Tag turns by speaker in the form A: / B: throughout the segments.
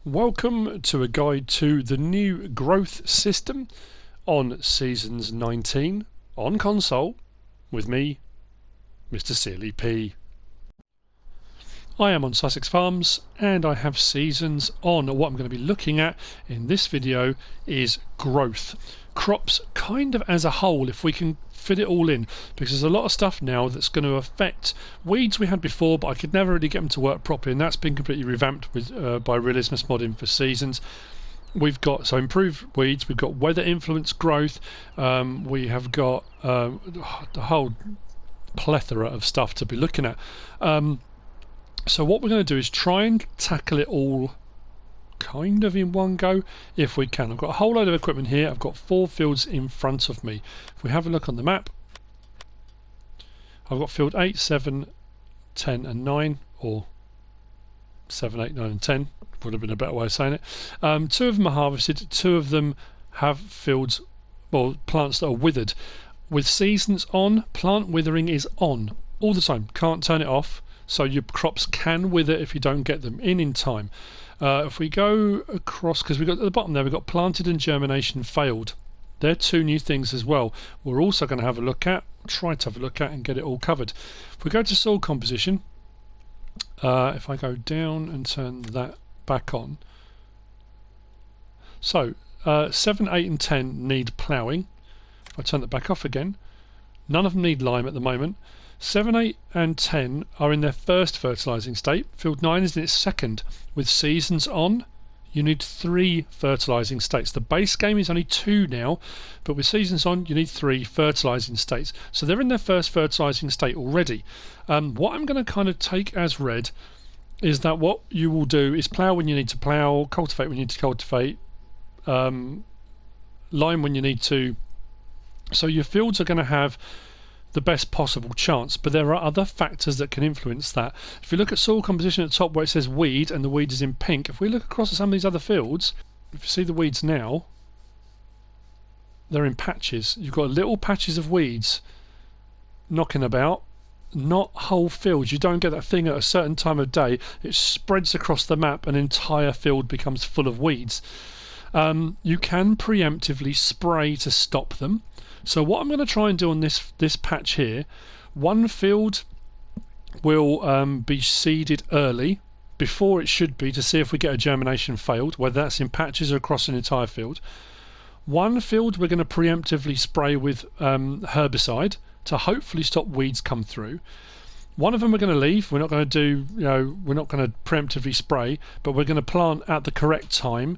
A: Welcome to a guide to the new growth system on Seasons 19 on console with me, MrSealyp. I am on Sussex Farms and I have Seasons on. What I'm going to be looking at in this video is growth. Crops kind of as a whole, if we can fit it all in, because there's a lot of stuff now that's going to affect weeds we had before, but I could never really get them to work properly, and that's been completely revamped with by Realismus Modding for Seasons. We've got improved weeds, we've got weather influence growth, we have got the whole plethora of stuff to be looking at. So what we're going to do is try and tackle it all kind of in one go if we can. I've got a whole load of equipment here. I've got 4 fields in front of me. If we have a look on the map, I've got field 8, 7, 10 and 9, or 7, 8, 9 and 10 would have been a better way of saying it. 2 of them are harvested, 2 of them have fields, well, plants that are withered. With Seasons on, plant withering is on all the time, can't turn it off, so your crops can wither if you don't get them in time. If we go across, because we've got at the bottom there, we've got planted and germination failed. They're 2 new things as well. We're also going to have a look at, try to have a look at and get it all covered. If we go to soil composition, if I go down and turn that back on. So 7, 8 and 10 need ploughing. If I turn that back off again, none of them need lime at the moment. 7, 8 and 10 are in their first fertilising state. Field 9 is in its second. With Seasons on, you need 3 fertilising states. The base game is only 2 now, but with Seasons on, you need 3 fertilising states. So they're in their first fertilising state already. What I'm going to kind of take as read is that what you will do is plough when you need to plough, cultivate when you need to cultivate, lime when you need to. So your fields are going to have the best possible chance, but there are other factors that can influence that. If you look at soil composition at the top where it says weed and the weed is in pink, if we look across at some of these other fields, if you see the weeds now, they're in patches. You've got little patches of weeds knocking about, not whole fields. You don't get that thing at a certain time of day. It spreads across the map, an entire field becomes full of weeds. You can preemptively spray to stop them. So what I'm going to try and do on this patch here, one field will be seeded early, before it should be, to see if we get a germination failed, whether that's in patches or across an entire field. One field we're going to preemptively spray with herbicide to hopefully stop weeds come through. One of them we're going to leave. We're not going to do, we're not going to preemptively spray, but we're going to plant at the correct time.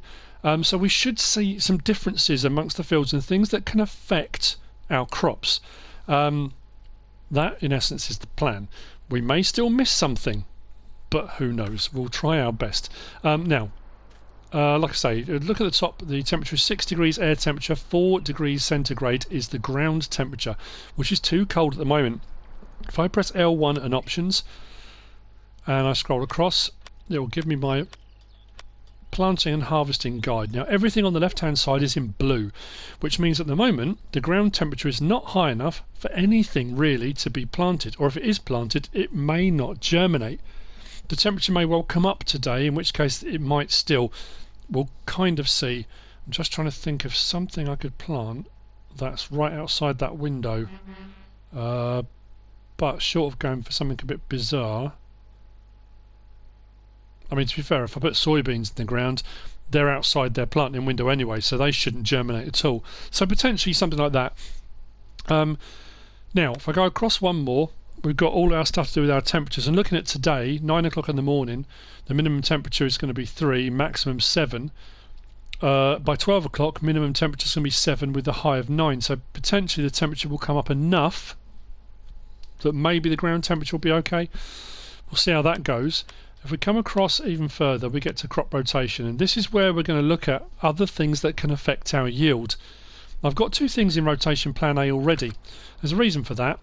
A: So we should see some differences amongst the fields and things that can affect our crops. That, in essence, is the plan. We may still miss something, but who knows? We'll try our best. Now, like I say, look at the top. The temperature is 6 degrees air temperature, 4 degrees centigrade is the ground temperature, which is too cold at the moment. If I press L1 and options, and I scroll across, it will give me my planting and harvesting guide. Now everything on the left hand side is in blue, which means at the moment the ground temperature is not high enough for anything really to be planted, or if it is planted it may not germinate. The temperature may well come up today, in which case it might still. We'll kind of see. I'm just trying to think of something I could plant that's right outside that window, but short of going for something a bit bizarre. I mean, to be fair, if I put soybeans in the ground, they're outside their planting window anyway, so they shouldn't germinate at all. So potentially something like that. Now, if I go across one more, we've got all our stuff to do with our temperatures. And looking at today, 9 o'clock in the morning, the minimum temperature is going to be 3, maximum 7. By 12 o'clock, minimum temperature is going to be 7 with a high of 9. So potentially the temperature will come up enough that maybe the ground temperature will be okay. We'll see how that goes. If we come across even further, we get to crop rotation, and this is where we're going to look at other things that can affect our yield. I've got 2 things in rotation plan A already. There's a reason for that.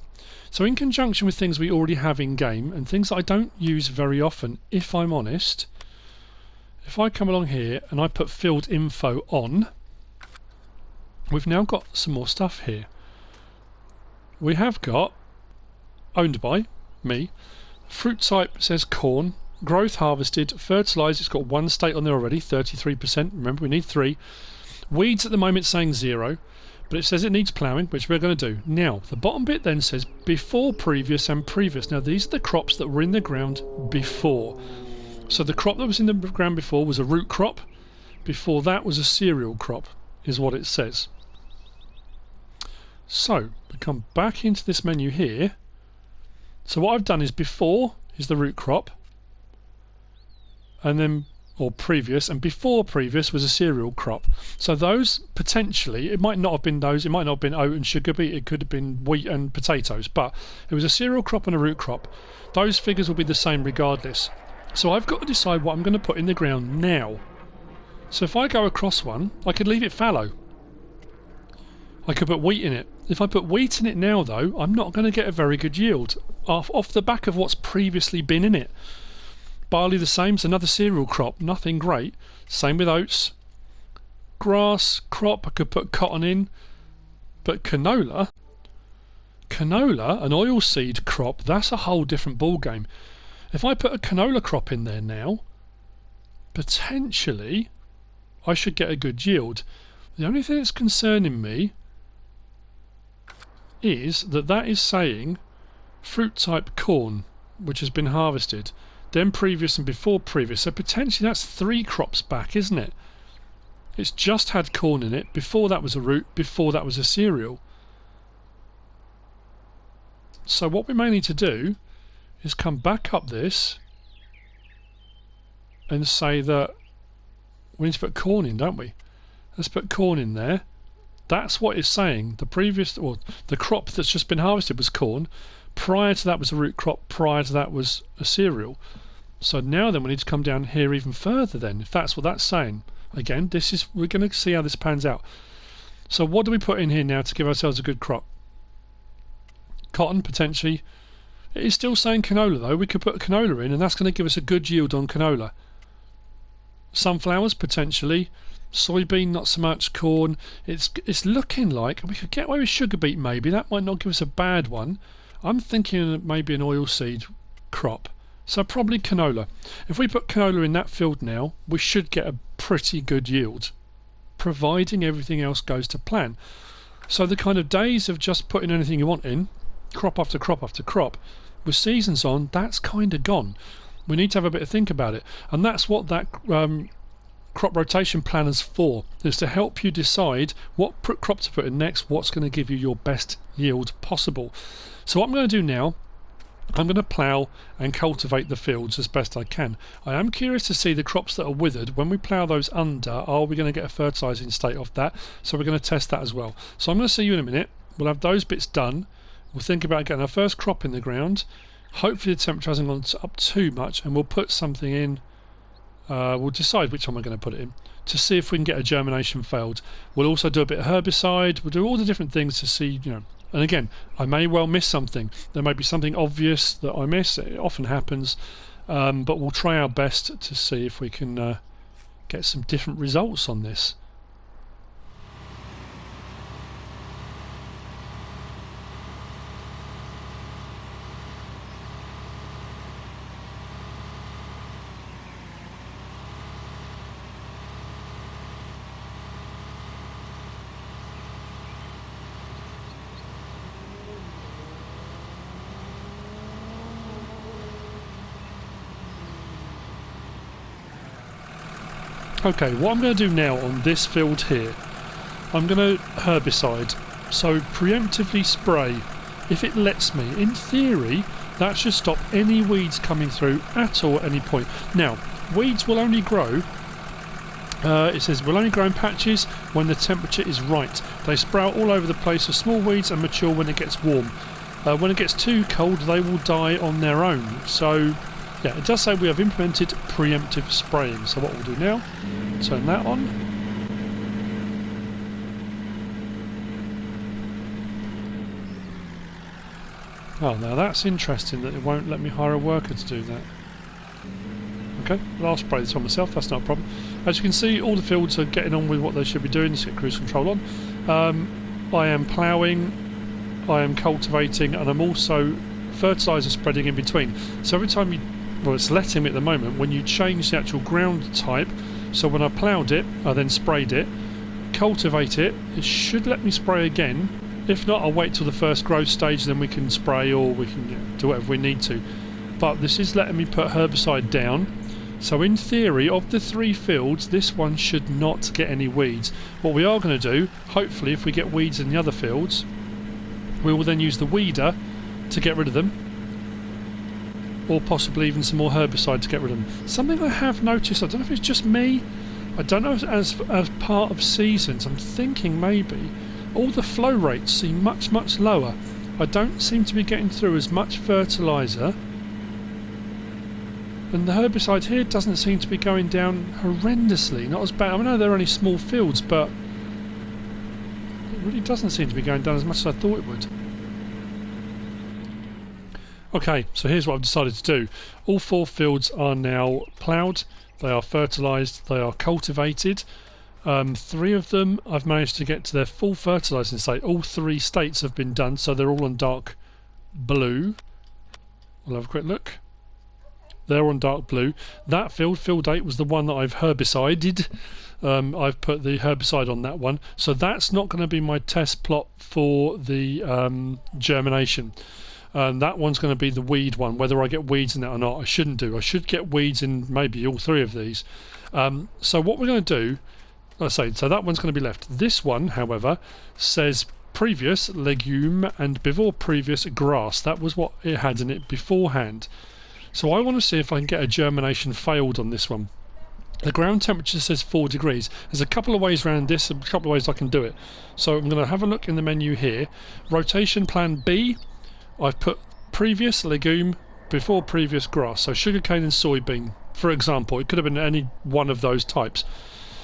A: So in conjunction with things we already have in game, and things that I don't use very often, if I'm honest, if I come along here and I put field info on, we've now got some more stuff here. We have got, owned by me, fruit type says corn, growth harvested, fertilised, it's got one state on there already, 33%, remember we need 3. Weeds at the moment saying 0, but it says it needs ploughing, which we're going to do. Now, the bottom bit then says before previous and previous. Now these are the crops that were in the ground before. So the crop that was in the ground before was a root crop, before that was a cereal crop, is what it says. So, we come back into this menu here. So what I've done is before is the root crop, and then, or previous, and before previous was a cereal crop. So those, potentially, it might not have been those, it might not have been oat and sugar beet, it could have been wheat and potatoes, but it was a cereal crop and a root crop. Those figures will be the same regardless. So I've got to decide what I'm going to put in the ground now. So if I go across one, I could leave it fallow. I could put wheat in it. If I put wheat in it now though, I'm not going to get a very good yield off the back of what's previously been in it. Barley the same, it's another cereal crop, nothing great. Same with oats. Grass crop, I could put cotton in. But canola, an oilseed crop, that's a whole different ball game. If I put a canola crop in there now, potentially I should get a good yield. The only thing that's concerning me is that is saying fruit type corn, which has been harvested, then previous and before previous. So potentially that's 3 crops back, isn't it? It's just had corn in it, before that was a root, before that was a cereal. So what we may need to do is come back up this and say that we need to put corn in, don't we? Let's put corn in there. That's what it's saying. The previous, or the crop that's just been harvested was corn. Prior to that was a root crop. Prior to that was a cereal. So now then we need to come down here even further then, if that's what that's saying. Again, we're going to see how this pans out. So what do we put in here now to give ourselves a good crop? Cotton, potentially. It is still saying canola though. We could put canola in and that's going to give us a good yield on canola. Sunflowers, potentially. Soybean, not so much. Corn, it's looking like we could get away with sugar beet maybe. That might not give us a bad one. I'm thinking maybe an oilseed crop. So probably canola. If we put canola in that field now, we should get a pretty good yield, providing everything else goes to plan. So the kind of days of just putting anything you want in, crop after crop after crop, with seasons on, that's kind of gone. We need to have a bit of think about it, and that's what that crop rotation planner's for, is to help you decide what crop to put in next, what's going to give you your best yield possible. So what I'm going to do now, I'm going to plough and cultivate the fields as best I can. I am curious to see the crops that are withered. When we plough those under, are we going to get a fertilising state off that? So we're going to test that as well. So I'm going to see you in a minute. We'll have those bits done. We'll think about getting our first crop in the ground. Hopefully the temperature hasn't gone up too much, and we'll put something in. We'll decide which one we're going to put it in to see if we can get a germination failed. We'll also do a bit of herbicide. We'll do all the different things to see, and again, I may well miss something. There may be something obvious that I miss. It often happens, but we'll try our best to see if we can get some different results on this. Okay, what I'm going to do now on this field here, I'm going to herbicide, so preemptively spray if it lets me. In theory, that should stop any weeds coming through at all at any point. Now, weeds will only grow, it says will only grow in patches when the temperature is right. They sprout all over the place as small weeds and mature when it gets warm. When it gets too cold, they will die on their own. So yeah, it does say we have implemented preemptive spraying. So what we'll do now, turn that on. Oh, now that's interesting that it won't let me hire a worker to do that. Okay, well, I'll spray this on myself, that's not a problem. As you can see, all the fields are getting on with what they should be doing. Let's get cruise control on. I am ploughing, I am cultivating, and I'm also fertiliser spreading in between. So every time you well, it's letting me at the moment, when you change the actual ground type, so when I ploughed it, I then sprayed it, cultivate it, it should let me spray again. If not, I'll wait till the first growth stage, then we can spray, or we can do whatever we need to. But this is letting me put herbicide down. So in theory, of the 3 fields, this one should not get any weeds. What we are going to do, hopefully if we get weeds in the other fields, we will then use the weeder to get rid of them, or possibly even some more herbicide to get rid of them. Something I have noticed, I don't know if it's just me, I don't know if as part of seasons, I'm thinking maybe all the flow rates seem much lower. I don't seem to be getting through as much fertiliser, and the herbicide here doesn't seem to be going down horrendously, not as bad. I know they're only small fields, but it really doesn't seem to be going down as much as I thought it would. Okay, so here's what I've decided to do. All 4 fields are now ploughed, they are fertilised, they are cultivated. 3 of them I've managed to get to their full fertilising state. All 3 states have been done, so they're all on dark blue. We'll have a quick look. They're on dark blue. That field 8, was the one that I've herbicided. I've put the herbicide on that one, so that's not going to be my test plot for the germination. That one's going to be the weed one. Whether I get weeds in that or not, I shouldn't do. I should get weeds in maybe all 3 of these. So what we're going to do, so that one's going to be left. This one, however, says previous legume and before previous grass. That was what it had in it beforehand. So I want to see if I can get a germination failed on this one. The ground temperature says 4 degrees. There's a couple of ways around this, a couple of ways I can do it. So I'm going to have a look in the menu here. Rotation plan B, I've put previous legume, before previous grass. So sugarcane and soybean, for example. It could have been any one of those types.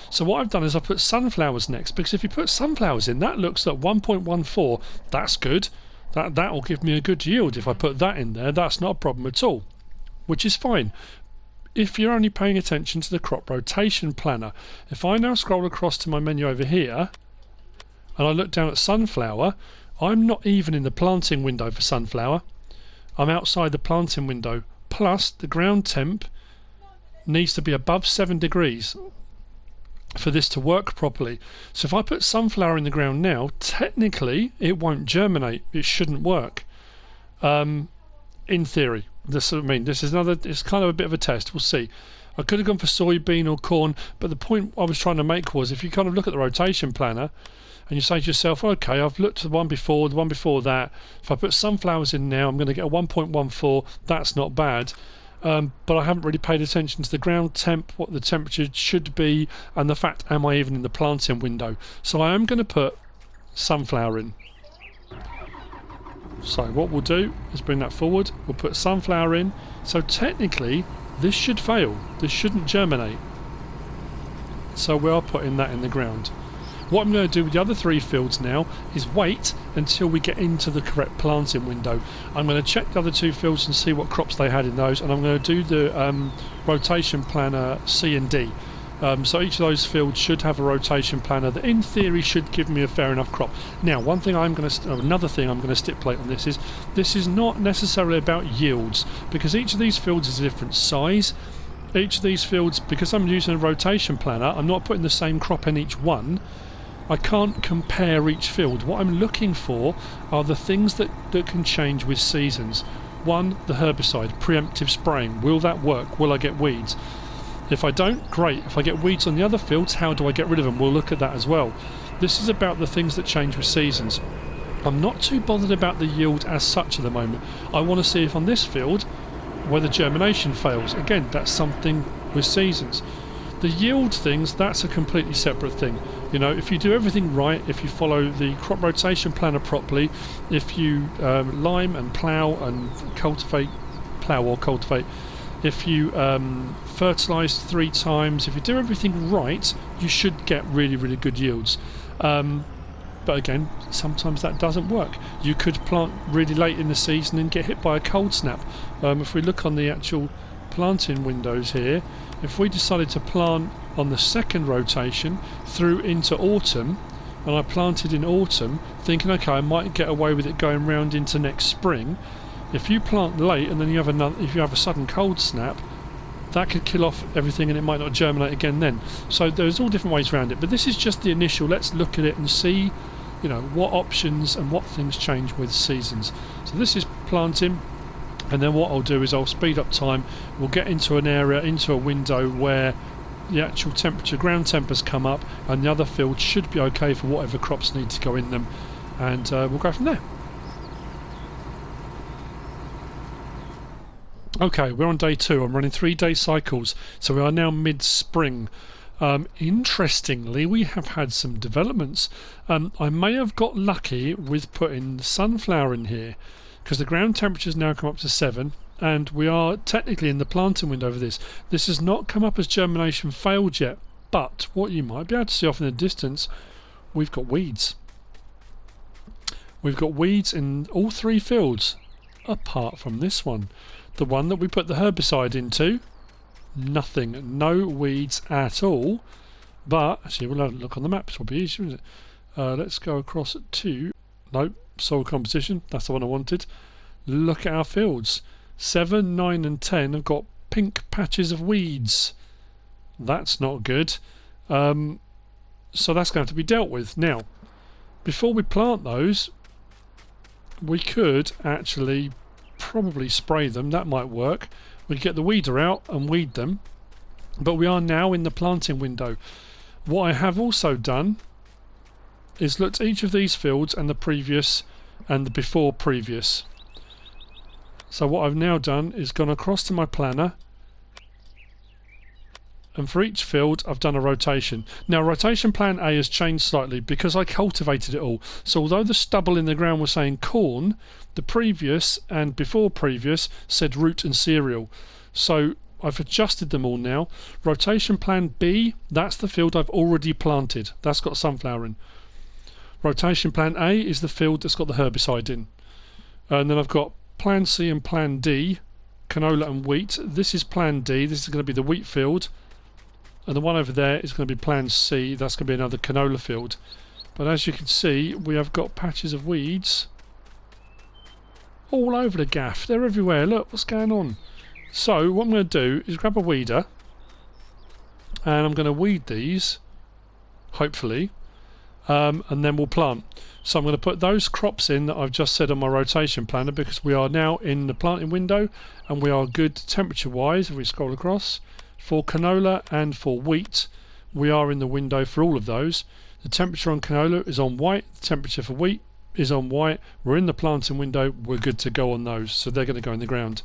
A: So what I've done is I put sunflowers next, because if you put sunflowers in, that looks at 1.14. That's good. That will give me a good yield. If I put that in there, that's not a problem at all, which is fine if you're only paying attention to the crop rotation planner. If I now scroll across to my menu over here and I look down at sunflower, I'm not even in the planting window for sunflower. I'm outside the planting window. Plus the ground temp needs to be above 7 degrees for this to work properly. So if I put sunflower in the ground now, technically it won't germinate. It shouldn't work. In theory. This is another. It's kind of a bit of a test. We'll see. I could have gone for soybean or corn, but the point I was trying to make was, if you kind of look at the rotation planner and you say to yourself, okay, I've looked at the one before that. If I put sunflowers in now, I'm going to get a 1.14. That's not bad. But I haven't really paid attention to the ground temp, what the temperature should be, and the fact, am I even in the planting window? So I am going to put sunflower in. So what we'll do is bring that forward, we'll put sunflower in. So technically this should fail, this shouldn't germinate. So we are putting that in the ground. What I'm going to do with the other 3 fields now is wait until we get into the correct planting window. I'm going to check the other 2 fields and see what crops they had in those, and I'm going to do the rotation planner C and D. So each of those fields should have a rotation planner that in theory should give me a fair enough crop. Now another thing I'm going to stipulate on this is not necessarily about yields, because each of these fields is a different size. Each of these fields, because I'm using a rotation planner, I'm not putting the same crop in each one. I can't compare each field. What I'm looking for are the things that can change with seasons. 1, the herbicide, preemptive spraying. Will that work? Will I get weeds? If I don't, great. If I get weeds on the other fields, how do I get rid of them? We'll look at that as well. This is about the things that change with seasons. I'm not too bothered about the yield as such at the moment. I want to see if on this field whether germination fails. Again, that's something with seasons. The yield things, that's a completely separate thing. You know, if you do everything right, if you follow the crop rotation planner properly, if you lime and plough and cultivate, if you fertilise 3 times, if you do everything right, you should get really, really good yields. But again, sometimes that doesn't work. You could plant really late in the season and get hit by a cold snap. If we look on the actual planting windows here, if we decided to plant on the 2nd rotation through into autumn, and I planted in autumn thinking, okay, I might get away with it going round into next spring, If you plant late and then you have if you have a sudden cold snap, that could kill off everything and it might not germinate again then. So there's all different ways around it, but this is just the initial. Let's look at it and see, you know, what options and what things change with seasons. So this is planting, and then what I'll do is I'll speed up time. We'll get into an area, into a window where the actual temperature, ground temperatures come up, and the other fields should be okay for whatever crops need to go in them, and we'll go from there. Okay, we're on day 2. I'm running 3-day cycles, so we are now mid-spring. Interestingly, we have had some developments. I may have got lucky with putting sunflower in here, because the ground temperature's now come up to 7, and we are technically in the planting window for this. This has not come up as germination failed yet, but what you might be able to see off in the distance, we've got weeds. We've got weeds in all 3 fields, apart from this one. The one that we put the herbicide into, nothing, no weeds at all. But actually, we'll have a look on the maps. It'll be easier, isn't it? Let's go across to soil composition. That's the one I wanted. Look at our fields. 7, 9, and 10 have got pink patches of weeds. That's not good. So that's going to have to be dealt with now. Before we plant those, we could actually probably spray them. That might work. We get the weeder out and weed them, but we are now in the planting window. What I have also done is looked at each of these fields and the previous and the before previous. So what I've now done is gone across to my planner, and for each field I've done a rotation. Now rotation plan A has changed slightly because I cultivated it all. So although the stubble in the ground was saying corn, the previous and before previous said root and cereal. So I've adjusted them all now. Rotation plan B, that's the field I've already planted. That's got sunflower in. Rotation plan A is the field that's got the herbicide in. And then I've got plan C and plan D, canola and wheat. This is plan D, this is going to be the wheat field. And the one over there is going to be plan C, that's going to be another canola field. But as you can see, we have got patches of weeds all over the gaff. They're everywhere. Look, what's going on? So what I'm going to do is grab a weeder, and I'm going to weed these, hopefully, and then we'll plant. So I'm going to put those crops in that I've just said on my rotation planner, because we are now in the planting window and we are good temperature wise. If we scroll across, for canola and for wheat, we are in the window for all of those. The temperature on canola is on white, the temperature for wheat is on white. We're in the planting window, we're good to go on those, so they're going to go in the ground.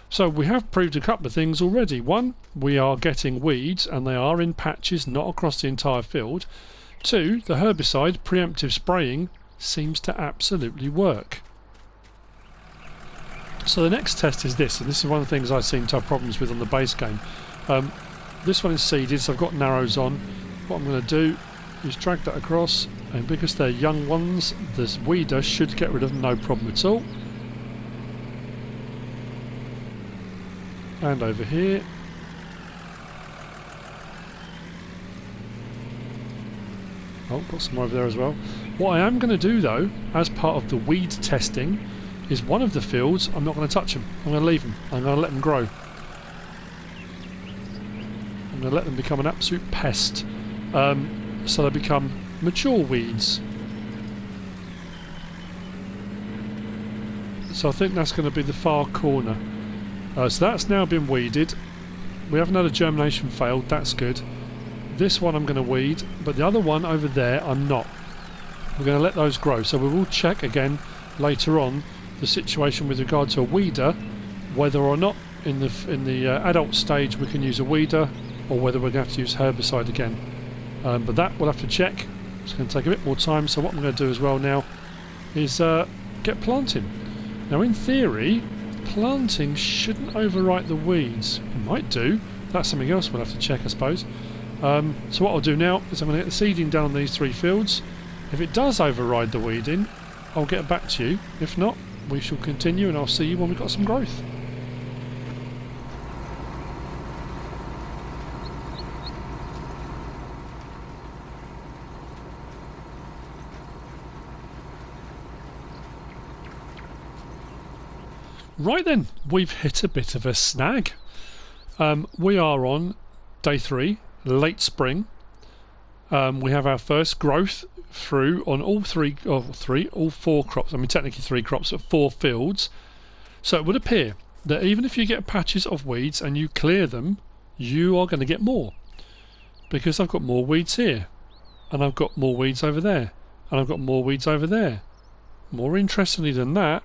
A: So we have proved a couple of things already. One, we are getting weeds and they are in patches, not across the entire field. 2, the herbicide preemptive spraying seems to absolutely work. So the next test is this, and this is one of the things I've seen to have problems with on the base game. This one is seeded, so I've got narrows on. What I'm going to do is drag that across, and because they're young ones, this weeder should get rid of them, no problem at all. And over here. Oh, got some more over there as well. What I am going to do though, as part of the weed testing, is one of the fields, I'm not going to touch them. I'm going to leave them. I'm going to let them grow. I'm going to let them become an absolute pest. So they become mature weeds. So I think that's going to be the far corner. So that's now been weeded. We haven't had a germination failed, that's good. This one I'm going to weed, but the other one over there I'm not. We're going to let those grow. So we will check again later on the situation with regard to a weeder, whether or not in the adult stage we can use a weeder, or whether we're going to have to use herbicide again. But that we'll have to check. It's going to take a bit more time, so what I'm going to do as well now is get planting. Now in theory, planting shouldn't overwrite the weeds. It might do. That's something else we'll have to check, I suppose. So what I'll do now is I'm going to get the seeding down on these 3 fields. If it does override the weeding, I'll get back to you. If not, we shall continue, and I'll see you when we've got some growth. Right then, we've hit a bit of a snag. We are on day 3, late spring. We have our first growth through on all 4 crops. I mean, technically 3 crops, but 4 fields. So it would appear that even if you get patches of weeds and you clear them, you are going to get more. Because I've got more weeds here, and I've got more weeds over there, and I've got more weeds over there. More interestingly than that,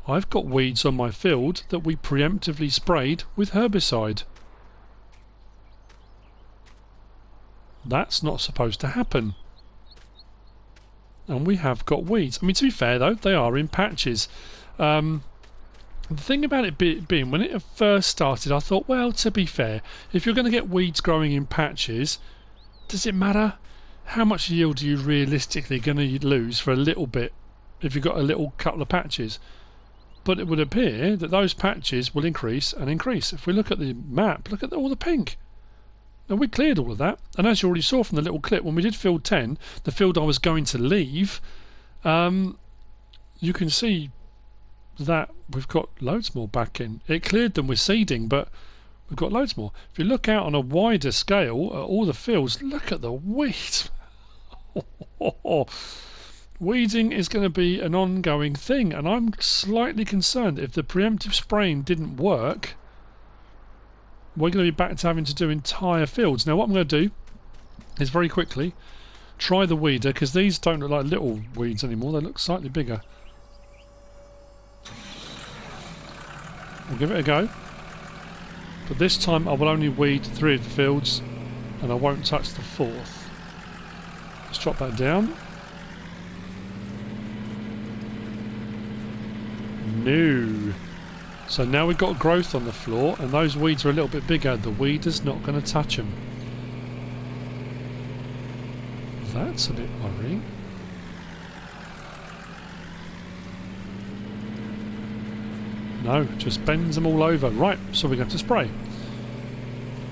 A: I've got weeds on my field that we preemptively sprayed with herbicide. That's not supposed to happen. And we have got weeds. I mean, to be fair though, they are in patches. The thing about it being, when it first started, I thought, well, to be fair, if you're going to get weeds growing in patches, does it matter? How much yield are you realistically going to lose for a little bit if you've got a little couple of patches? But it would appear that those patches will increase and increase. If we look at the map, look at all the pink. Now we cleared all of that, and as you already saw from the little clip, when we did field 10, the field I was going to leave, you can see that we've got loads more back in. It cleared them with seeding, but we've got loads more. If you look out on a wider scale at all the fields, look at the weeds. Weeding is going to be an ongoing thing, and I'm slightly concerned if the preemptive spraying didn't work, we're going to be back to having to do entire fields. Now what I'm going to do is very quickly try the weeder, because these don't look like little weeds anymore, they look slightly bigger. We'll give it a go, but this time I will only weed 3 of the fields and I won't touch the 4th. Let's drop that down. No. So now we've got growth on the floor, and those weeds are a little bit bigger. The weeder's not going to touch them. That's a bit worrying. No, just bends them all over. Right, so we're going to spray.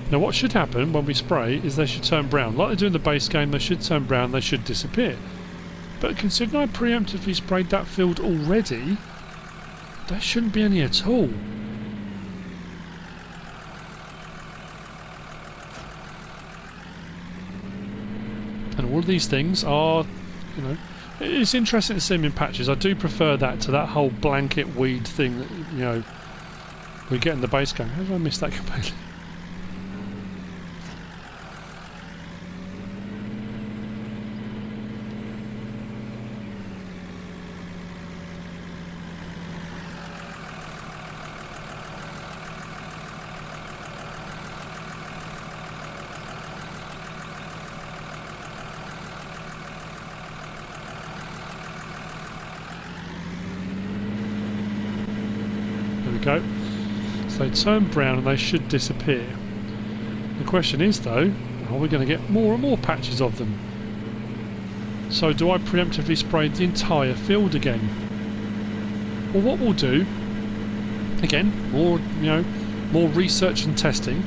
A: Now what should happen when we spray is they should turn brown. Like they do in the base game, they should turn brown, they should disappear. But considering I preemptively sprayed that field already, there shouldn't be any at all. And all of these things are, you know, it's interesting to see them in patches. I do prefer that to that whole blanket weed thing that, you know, we get in the base game. How did I miss that completely? Go. So they turn brown and they should disappear. The question is though, are we going to get more and more patches of them? So do I preemptively spray the entire field again? Well, what we'll do, again, more research and testing.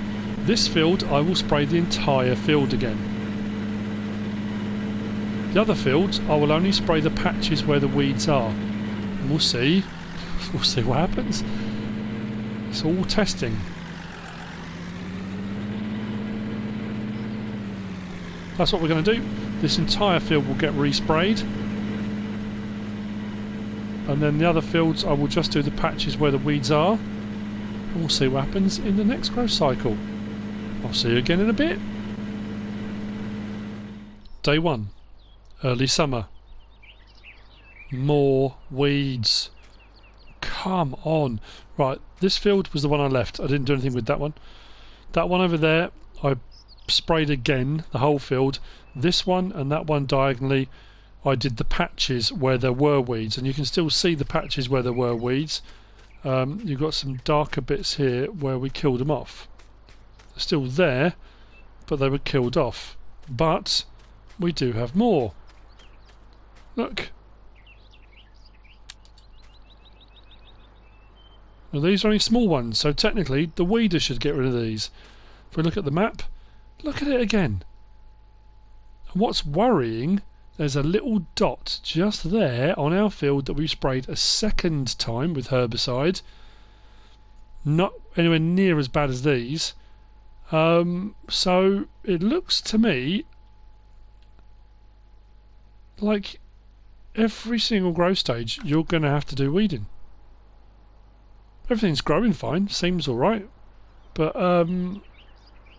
A: This field I will spray the entire field again. The other fields I will only spray the patches where the weeds are. And we'll see what happens. It's all testing. That's what we're going to do. This entire field will get resprayed, and then the other fields I will just do the patches where the weeds are, and we'll see what happens in the next growth cycle. I'll see you again in a bit. Day 1, early summer. More weeds. Come on. Right, this field was the one I left. I didn't do anything with that one. That one over there, I sprayed again, the whole field. This one and that one diagonally, I did the patches where there were weeds. And you can still see the patches where there were weeds. You've got some darker bits here where we killed them off. They're still there, but they were killed off. But we do have more. Look. Now these are only small ones, so technically the weeder should get rid of these. If we look at the map, look at it again. And what's worrying there's a little dot just there on our field that we've sprayed a second time with herbicide. Not anywhere near as bad as these. So it looks to me like every single growth stage you're going to have to do weeding. Everything's growing fine, seems alright, but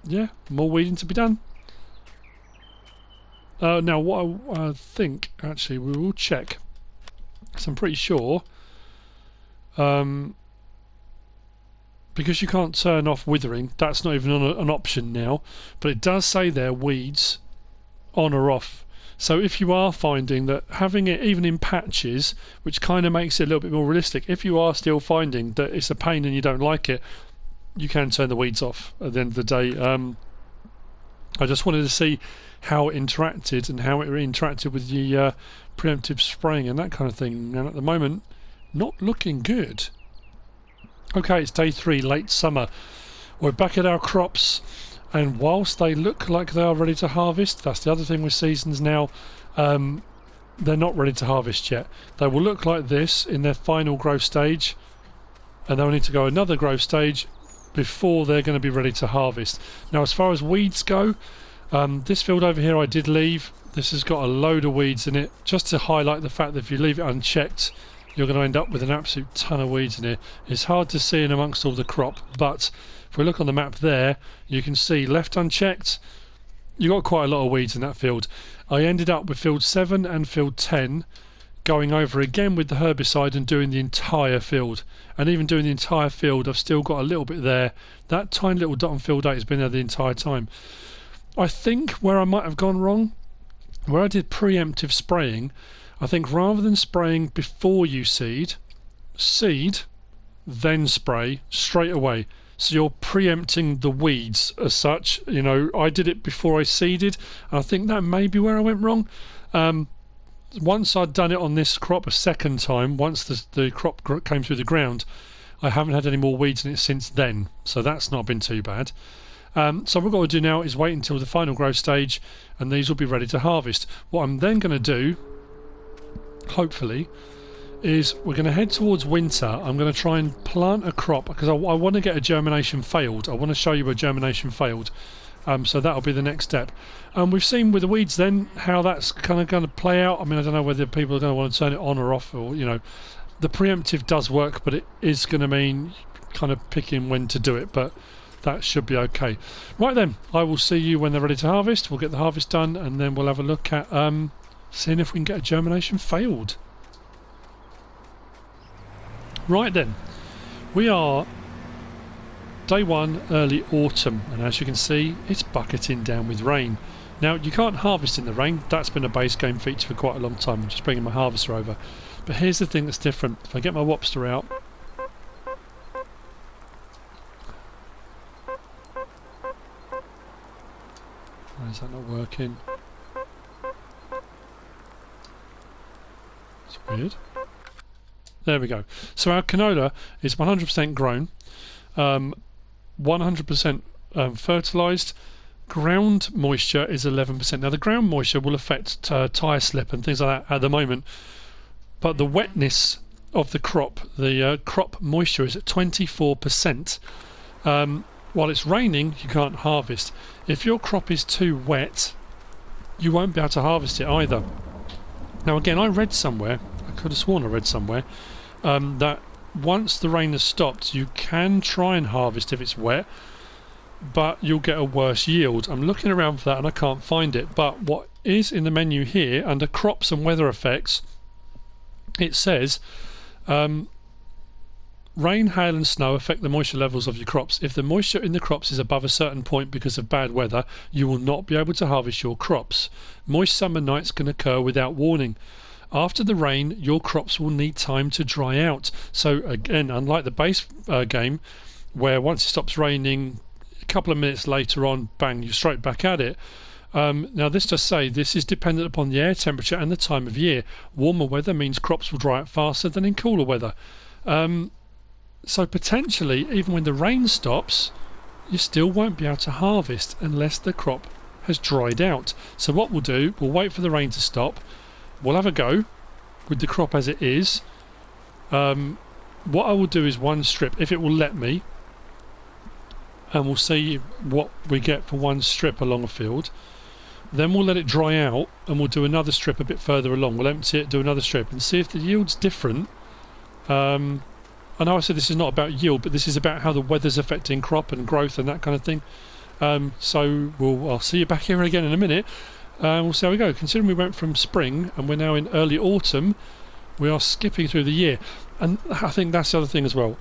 A: yeah, more weeding to be done. Now what I think, actually, we will check, because I'm pretty sure, because you can't turn off withering, that's not even an option now, but it does say there weeds on or off. So if you are finding that having it even in patches, which kind of makes it a little bit more realistic, if you are still finding that it's a pain and you don't like it, you can turn the weeds off at the end of the day. I just wanted to see how it interacted and how it interacted with the preemptive spraying and that kind of thing, and at the moment not looking good. Okay, it's day 3, late summer. We're back at our crops, and whilst they look like they are ready to harvest, that's the other thing with seasons now, they're not ready to harvest yet. They will look like this in their final growth stage, and they'll need to go another growth stage before they're going to be ready to harvest. Now, as far as weeds go, this field over here I did leave. This has got a load of weeds in it, just to highlight the fact that if you leave it unchecked, you're going to end up with an absolute ton of weeds in here. It's hard to see in amongst all the crop, but if we look on the map there, you can see left unchecked, you've got quite a lot of weeds in that field. I ended up with field 7 and field 10 going over again with the herbicide and doing the entire field. And even doing the entire field, I've still got a little bit there. That tiny little dot on field 8 has been there the entire time. I think where I might have gone wrong, where I did preemptive spraying, I think rather than spraying before you seed, then spray straight away. So you're preempting the weeds as such. You know, I did it before I seeded, and I think that may be where I went wrong. Once I'd done it on this crop a second time, once the crop came through the ground, I haven't had any more weeds in it since then, so that's not been too bad. So what we've got to do now is wait until the final growth stage, and these will be ready to harvest. What I'm then going to do, hopefully, is we're going to head towards winter. I'm going to try and plant a crop, because I want to get a germination failed. I want to show you a germination failed. So that'll be the next step. We've seen with the weeds then how that's kind of going to play out. I mean, I don't know whether people are going to want to turn it on or off, or, you know, the preemptive does work, but it is going to mean kind of picking when to do it, but that should be okay. Right then, I will see you when they're ready to harvest. We'll get the harvest done, and then we'll have a look at seeing if we can get a germination failed. Right then, we are day 1, early autumn, and as you can see, it's bucketing down with rain. Now, you can't harvest in the rain. That's been a base game feature for quite a long time. I'm just bringing my harvester over. But here's the thing that's different. If I get my wopster out, why is that not working? It's weird. There we go. So our canola is 100% grown, 100% fertilised. Ground moisture is 11%. Now the ground moisture will affect tyre slip and things like that at the moment, but the wetness of the crop moisture is at 24%. While it's raining, you can't harvest. If your crop is too wet, you won't be able to harvest it either. Now again, I read somewhere, I could have sworn I read somewhere, that once the rain has stopped, you can try and harvest if it's wet, but you'll get a worse yield. I'm looking around for that and I can't find it, but what is in the menu here under crops and weather effects, it says rain, hail and snow affect the moisture levels of your crops. If the moisture in the crops is above a certain point because of bad weather, you will not be able to harvest your crops. Moist summer nights can occur without warning. After the rain, your crops will need time to dry out. So again, unlike the base game, where once it stops raining, a couple of minutes later on, bang, you're straight back at it. Now this does say this is dependent upon the air temperature and the time of year. Warmer weather means crops will dry out faster than in cooler weather. So potentially, even when the rain stops, you still won't be able to harvest unless the crop has dried out. So what we'll do, we'll wait for the rain to stop. We'll have a go with the crop as it is. What I will do is one strip, if it will let me, and we'll see what we get for one strip along a field. Then we'll let it dry out and we'll do another strip a bit further along. We'll empty it, do another strip and see if the yield's different. I know I said this is not about yield, but this is about how the weather's affecting crop and growth and that kind of thing. So I'll see you back here again in a minute. We'll see how we go. Considering we went from spring and we're now in early autumn, we are skipping through the year. And I think that's the other thing as well.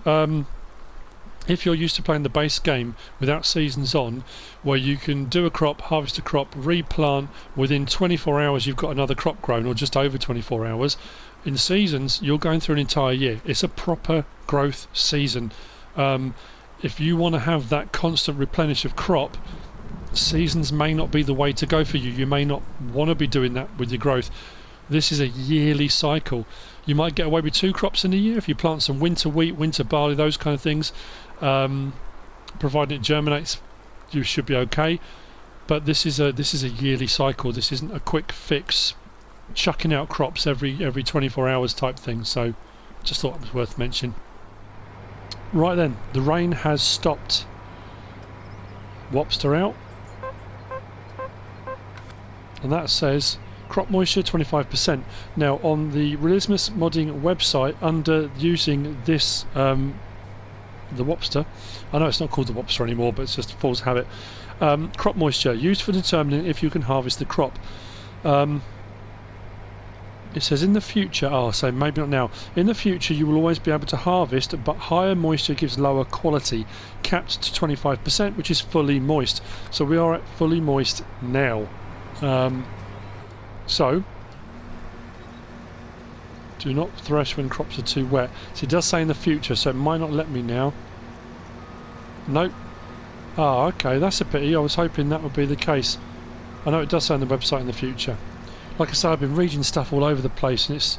A: If you're used to playing the base game without seasons on, where you can do a crop, harvest a crop, replant, within 24 hours you've got another crop grown, or just over 24 hours, in seasons you're going through an entire year. It's a proper growth season. If you want to have that constant replenish of crop, seasons may not be the way to go for you. You may not want to be doing that with your growth. This is a yearly cycle. You might get away with 2 crops in a year if you plant some winter wheat, winter barley, those kind of things. Providing it germinates, you should be okay. But this is a yearly cycle. This isn't a quick fix, chucking out crops every 24 hours type thing. So just thought it was worth mentioning. Right then, the rain has stopped. Wopster out, and that says crop moisture 25%. Now on the Realismus Modding website, under using this the Wopster, I know it's not called the Wopster anymore, but it's just a false habit. Crop moisture used for determining if you can harvest the crop. It says in the future, so maybe not now, in the future you will always be able to harvest, but higher moisture gives lower quality, capped to 25%, which is fully moist. So we are at fully moist now. So do not thresh when crops are too wet. So it does say in the future, so it might not let me now. Nope. Okay, that's a pity. I was hoping that would be the case. I know it does say on the website in the future. Like I say, I've been reading stuff all over the place and it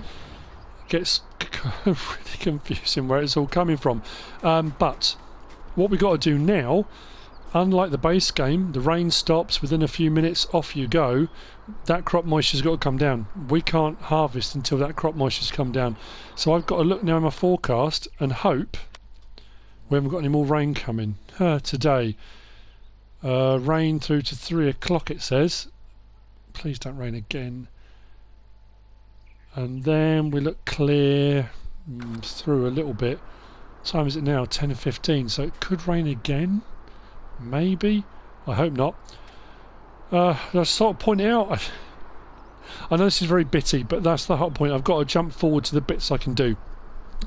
A: gets really confusing where it's all coming from. But what we've got to do now, unlike the base game, the rain stops, within a few minutes off you go. That crop moisture's got to come down. We can't harvest until that crop moisture's come down. So I've got to look now in my forecast and hope we haven't got any more rain coming today. Rain through to 3 o'clock it says. Please don't rain again. And then we look clear through a little bit. What time is it now? 10:15. So it could rain again. Maybe. I hope not. I sort of point out. I know this is very bitty, but that's the hot point. I've got to jump forward to the bits I can do.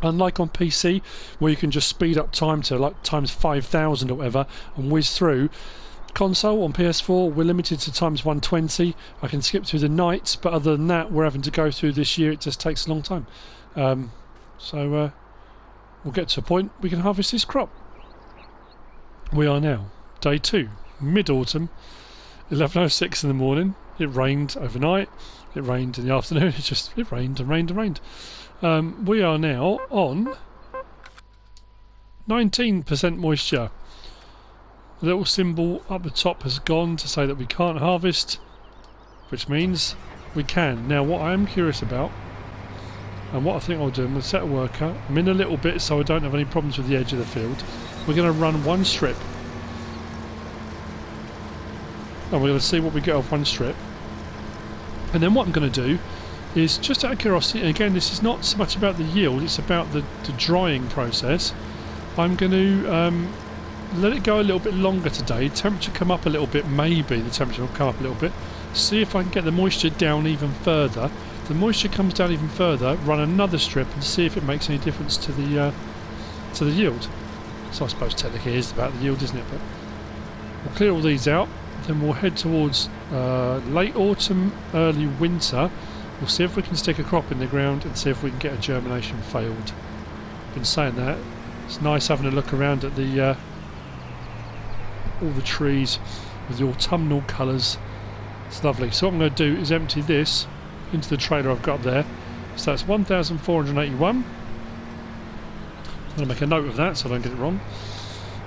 A: Unlike on PC, where you can just speed up time to like times 5,000 or whatever and whiz through. Console on PS4 we're limited to times 120. I can skip through the nights, but other than that we're having to go through this year. It just takes a long time. So we'll get to a point we can harvest this crop. We are now day 2, mid-autumn, 11:06 in the morning. It rained overnight, it rained in the afternoon, it rained and rained and rained. We are now on 19% moisture. The little symbol up the top has gone to say that we can't harvest, which means we can. Now what I am curious about, and what I think I'll do, I'm going to set a worker. I'm in a little bit so I don't have any problems with the edge of the field. We're going to run one strip. And we're going to see what we get off one strip. And then what I'm going to do is, just out of curiosity, and again this is not so much about the yield, it's about the drying process. I'm going to let it go a little bit longer today. Temperature come up a little bit, maybe the temperature will come up a little bit. See if I can get the moisture down even further. If the moisture comes down even further, run another strip and see if it makes any difference to the yield. So I suppose technically it is about the yield, isn't it? But we'll clear all these out, then we'll head towards late autumn, early winter. We'll see if we can stick a crop in the ground and see if we can get a germination failed. I've been saying that. It's nice having a look around at the all the trees with the autumnal colours. It's lovely. So what I'm going to do is empty this into the trailer I've got there. So that's 1,481. I'm going to make a note of that so I don't get it wrong.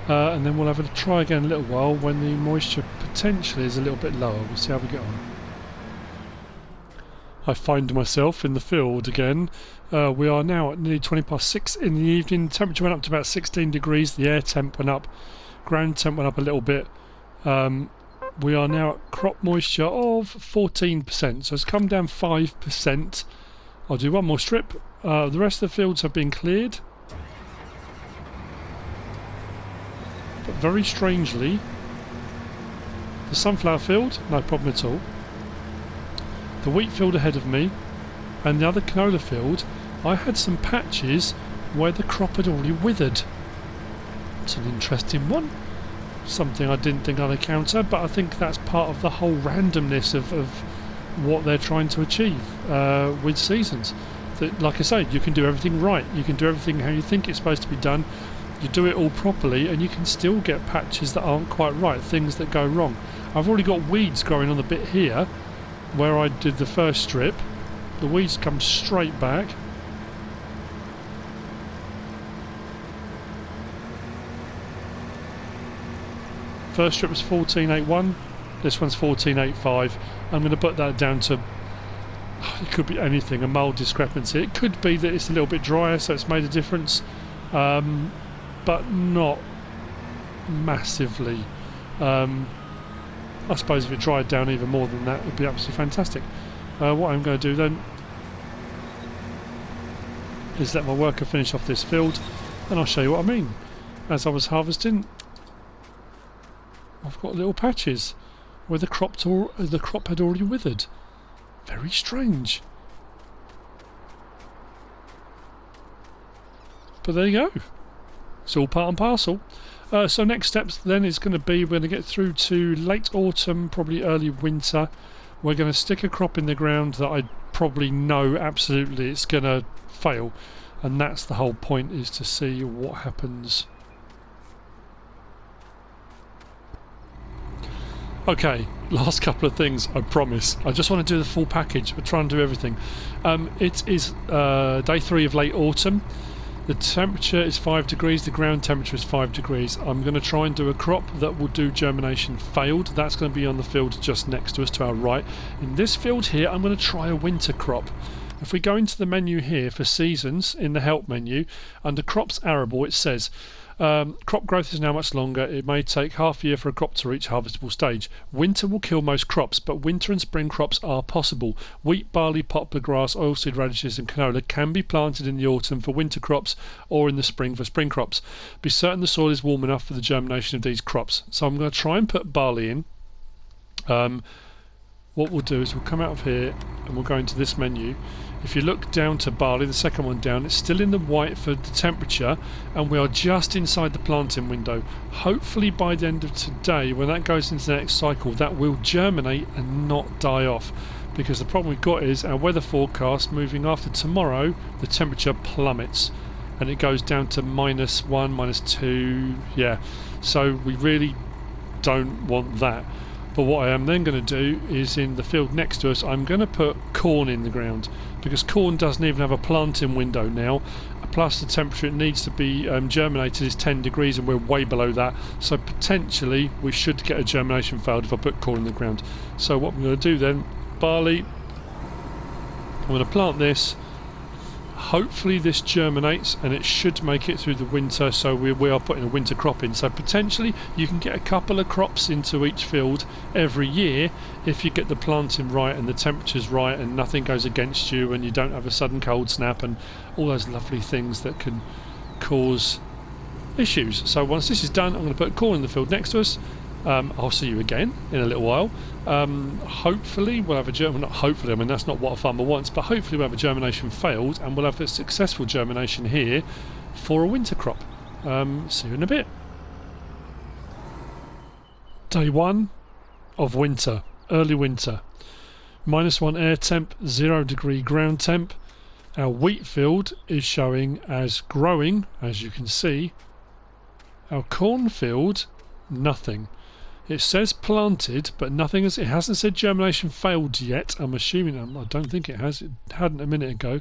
A: And then we'll have a try again in a little while when the moisture potentially is a little bit lower. We'll see how we get on. I find myself in the field again. We are now at nearly 6:20 in the evening. The temperature went up to about 16 degrees. The air temp went up. Ground temp went up a little bit. We are now at crop moisture of 14%. So it's come down 5%. I'll do one more strip. The rest of the fields have been cleared. But very strangely, the sunflower field, no problem at all. The wheat field ahead of me and the other canola field, I had some patches where the crop had already withered. It's an interesting one. Something I didn't think I'd encounter, but I think that's part of the whole randomness of what they're trying to achieve with seasons. That, like I say, you can do everything right. You can do everything how you think it's supposed to be done. You do it all properly and you can still get patches that aren't quite right, things that go wrong. I've already got weeds growing on the bit here where I did the first strip. The weeds come straight back. First strip was 14.81, this one's 14.85. I'm going to put that down to, it could be anything, a mould discrepancy. It could be that it's a little bit drier, so it's made a difference, but not massively. I suppose if it dried down even more than that, it would be absolutely fantastic. What I'm going to do then is let my worker finish off this field, and I'll show you what I mean. As I was harvesting, I've got little patches where the crop had already withered. Very strange. But there you go. It's all part and parcel. So next steps then is going to be, we're going to get through to late autumn, probably early winter. We're going to stick a crop in the ground that I probably know absolutely it's going to fail. And that's the whole point, is to see what happens. Okay, last couple of things, I promise. I just want to do the full package, but try and do everything. It is day 3 of late autumn. The temperature is 5 degrees, the ground temperature is 5 degrees. I'm going to try and do a crop that will do germination failed. That's going to be on the field just next to us, to our right. In this field here, I'm going to try a winter crop. If we go into the menu here for seasons, in the help menu, under crops arable, it says, crop growth is now much longer. It may take half a year for a crop to reach harvestable stage. Winter will kill most crops, but winter and spring crops are possible. Wheat, barley, poplar, grass, oilseed radishes and canola can be planted in the autumn for winter crops or in the spring for spring crops. Be certain the soil is warm enough for the germination of these crops. So I'm going to try and put barley in. What we'll do is we'll come out of here and we'll go into this menu. If you look down to barley, the second one down, it's still in the white for the temperature, and we are just inside the planting window. Hopefully by the end of today, when that goes into the next cycle, that will germinate and not die off. Because the problem we've got is our weather forecast moving after tomorrow, the temperature plummets and it goes down to -1, -2, yeah. So we really don't want that. But what I am then going to do is, in the field next to us, I'm going to put corn in the ground, because corn doesn't even have a planting window now, plus the temperature it needs to be germinated is 10 degrees and we're way below that, so potentially we should get a germination failed if I put corn in the ground. So what I'm going to do then, barley, I'm going to plant this. Hopefully this germinates and it should make it through the winter, so we are putting a winter crop in. So potentially you can get a couple of crops into each field every year if you get the planting right and the temperatures right and nothing goes against you and you don't have a sudden cold snap and all those lovely things that can cause issues. So once this is done, I'm going to put corn in the field next to us. I'll see you again in a little while. Hopefully we'll have a not hopefully, I mean that's not what a farmer wants, but hopefully we'll have a germination failed and we'll have a successful germination here for a winter crop. See you in a bit. Day 1 of winter, early winter. -1 air temp, 0 degree ground temp. Our wheat field is showing as growing, as you can see. Our corn field, nothing. It says planted, but nothing it hasn't said germination failed yet. I'm assuming, I don't think it has. It hadn't a minute ago.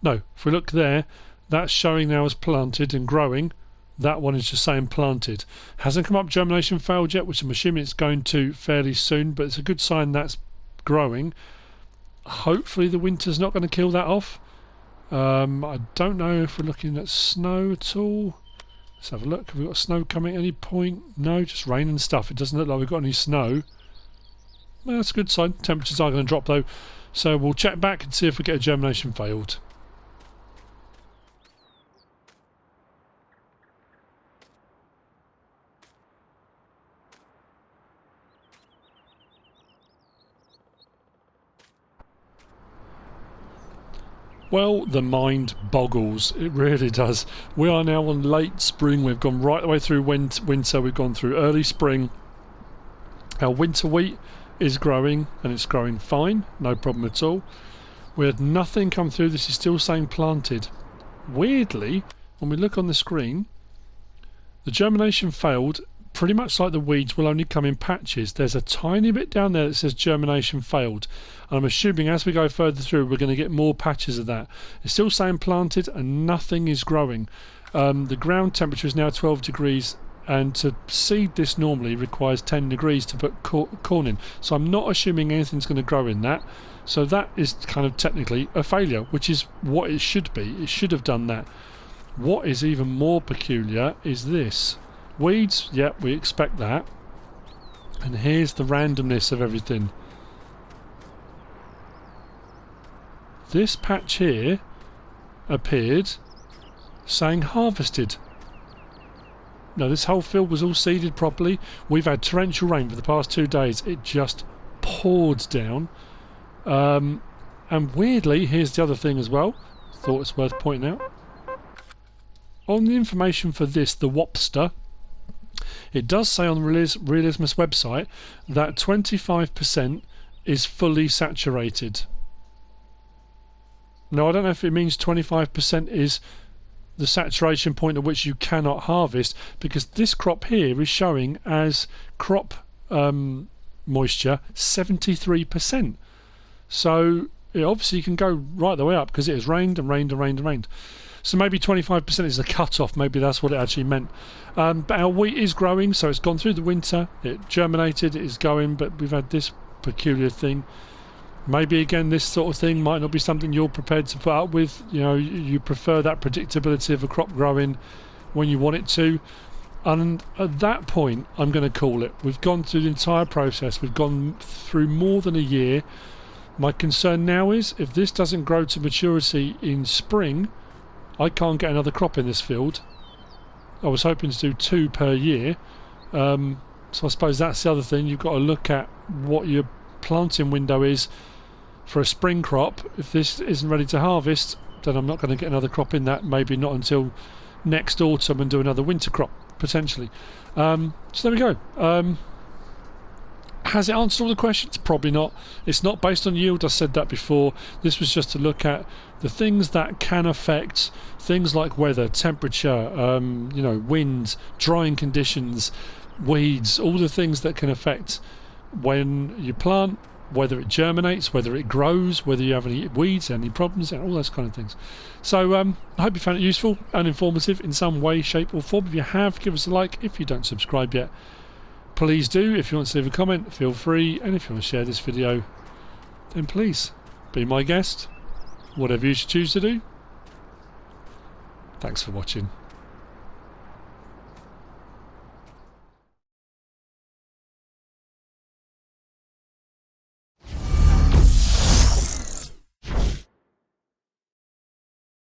A: No, if we look there, that's showing now as planted and growing. That one is just saying planted. Hasn't come up germination failed yet, which I'm assuming it's going to fairly soon, but it's a good sign that's growing. Hopefully the winter's not going to kill that off. I don't know if we're looking at snow at all. Let's have a look. Have we got snow coming at any point? No, just rain and stuff. It doesn't look like we've got any snow. Well, that's a good sign. Temperatures are going to drop though. So we'll check back and see if we get a germination failed. Well, the mind boggles. It really does. We are now on late spring. We've gone right the way through winter. We've gone through early spring. Our winter wheat is growing, and it's growing fine. No problem at all. We had nothing come through. This is still saying planted. Weirdly, when we look on the screen, the germination failed. Pretty much like the weeds, will only come in patches. There's a tiny bit down there that says germination failed, and I'm assuming as we go further through we're going to get more patches of that. It's still saying planted and nothing is growing. The ground temperature is now 12 degrees, and to seed this normally requires 10 degrees to put corn in, so I'm not assuming anything's going to grow in that. So that is kind of technically a failure, which is what it should be. It should have done that. What is even more peculiar is this. Weeds, yep, we expect that. And here's the randomness of everything. This patch here appeared saying harvested. Now this whole field was all seeded properly. We've had torrential rain for the past 2 days. It just poured down. And weirdly, here's the other thing as well. Thought it's worth pointing out. On the information for this, the Wopster, it does say on the Realismus website that 25% is fully saturated. Now I don't know if it means 25% is the saturation point at which you cannot harvest, because this crop here is showing as crop moisture 73%. So it obviously can go right the way up because it has rained and rained and rained and rained. So maybe 25% is the cut-off. Maybe that's what it actually meant. But our wheat is growing, so it's gone through the winter. It germinated, it is going, but we've had this peculiar thing. Maybe, again, this sort of thing might not be something you're prepared to put up with. You know, you prefer that predictability of a crop growing when you want it to. And at that point, I'm going to call it. We've gone through the entire process. We've gone through more than a year. My concern now is, if this doesn't grow to maturity in spring, I can't get another crop in this field. I was hoping to do 2 per year. So I suppose that's the other thing. You've got to look at what your planting window is for a spring crop. If this isn't ready to harvest, then I'm not going to get another crop in that. Maybe not until next autumn and do another winter crop, potentially. So there we go. Has it answered all the questions? Probably not. It's not based on yield. I said that before. This was just to look at the things that can affect things like weather, temperature, you know, wind, drying conditions, weeds, all the things that can affect when you plant, whether it germinates, whether it grows, whether you have any weeds, any problems, and all those kind of things. So I hope you found it useful and informative in some way, shape or form. If you have, give us a like. If you don't subscribe yet, please do. If you want to leave a comment, feel free. And if you want to share this video, then please be my guest. Whatever you choose to do. Thanks for watching.